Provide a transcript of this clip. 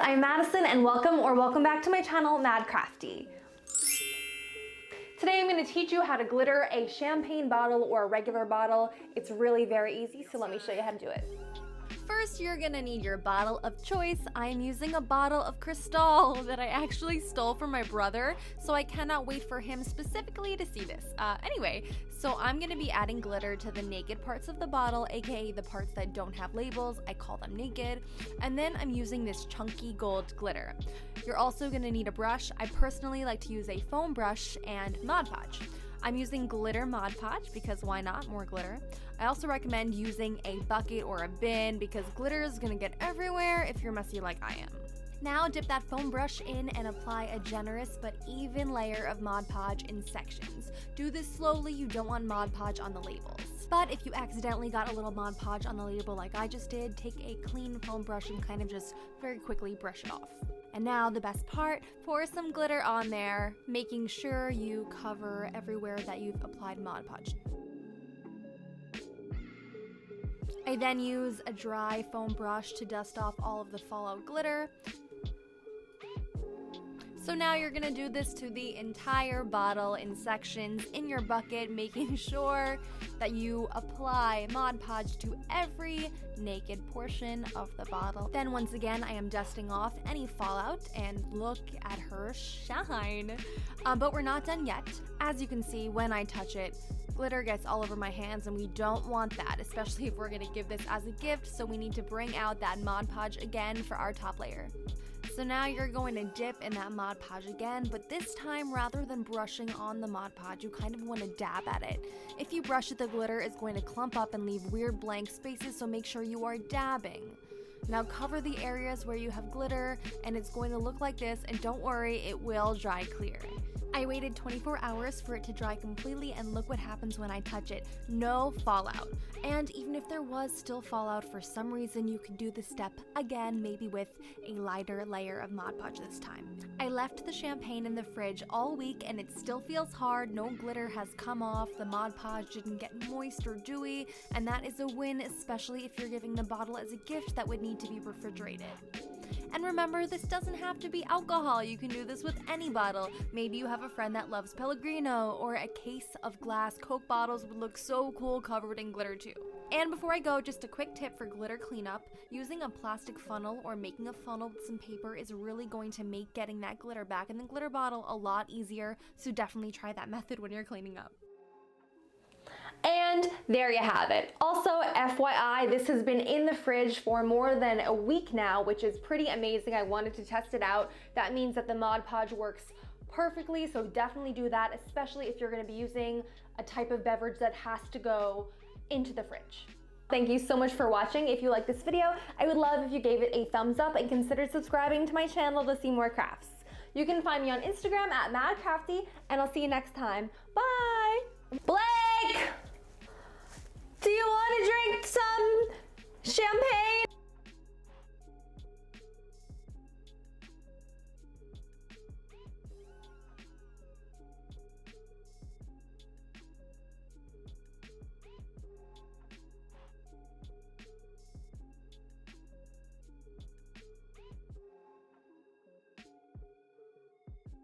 I'm Madison and welcome back to my channel, Mad Crafty. Today I'm going to teach you how to glitter a champagne bottle or a regular bottle. It's really very easy, so let me show you how to do it. First, you're gonna need your bottle of choice. I'm using a bottle of Cristal that I actually stole from my brother, so I cannot wait for him specifically to see this. Anyway, so I'm gonna be adding glitter to the naked parts of the bottle, aka the parts that don't have labels. I call them naked. And then I'm using this chunky gold glitter. You're also gonna need a brush. I personally like to use a foam brush and Mod Podge. I'm using glitter Mod Podge because why not? More glitter. I also recommend using a bucket or a bin because glitter is gonna get everywhere if you're messy like I am. Now dip that foam brush in and apply a generous but even layer of Mod Podge in sections. Do this slowly, you don't want Mod Podge on the labels. But if you accidentally got a little Mod Podge on the label like I just did, take a clean foam brush and kind of just very quickly brush it off. And now the best part, pour some glitter on there, making sure you cover everywhere that you've applied Mod Podge. I then use a dry foam brush to dust off all of the fallout glitter. So now you're gonna do this to the entire bottle in sections in your bucket, making sure that you apply Mod Podge to every naked portion of the bottle. Then once again, I am dusting off any fallout and look at her shine. But we're not done yet. As you can see, when I touch it, glitter gets all over my hands and we don't want that, especially if we're gonna give this as a gift, so we need to bring out that Mod Podge again for our top layer. So now you're going to dip in that Mod Podge again, but this time rather than brushing on the Mod Podge, you kind of want to dab at it. If you brush it, the glitter is going to clump up and leave weird blank spaces, so make sure you are dabbing. Now cover the areas where you have glitter and it's going to look like this, and don't worry, it will dry clear. I waited 24 hours for it to dry completely and look what happens when I touch it. No fallout. And even if there was still fallout for some reason, you could do the step again, maybe with a lighter layer of Mod Podge this time. I left the champagne in the fridge all week and it still feels hard. No glitter has come off, the Mod Podge didn't get moist or dewy, and that is a win, especially if you're giving the bottle as a gift that would need to be refrigerated. And remember, this doesn't have to be alcohol. You can do this with any bottle. Maybe you have a friend that loves Pellegrino, or a case of glass Coke bottles would look so cool covered in glitter too. And before I go, just a quick tip for glitter cleanup. Using a plastic funnel or making a funnel with some paper is really going to make getting that glitter back in the glitter bottle a lot easier, so definitely try that method when you're cleaning up. And there you have it. Also, FYI, this has been in the fridge for more than a week now, which is pretty amazing. I wanted to test it out. That means that the Mod Podge works perfectly, so definitely do that, especially if you're gonna be using a type of beverage that has to go into the fridge. Thank you so much for watching. If you like this video, I would love if you gave it a thumbs up and considered subscribing to my channel to see more crafts. You can find me on Instagram at madcrafty, and I'll see you next time. Bye!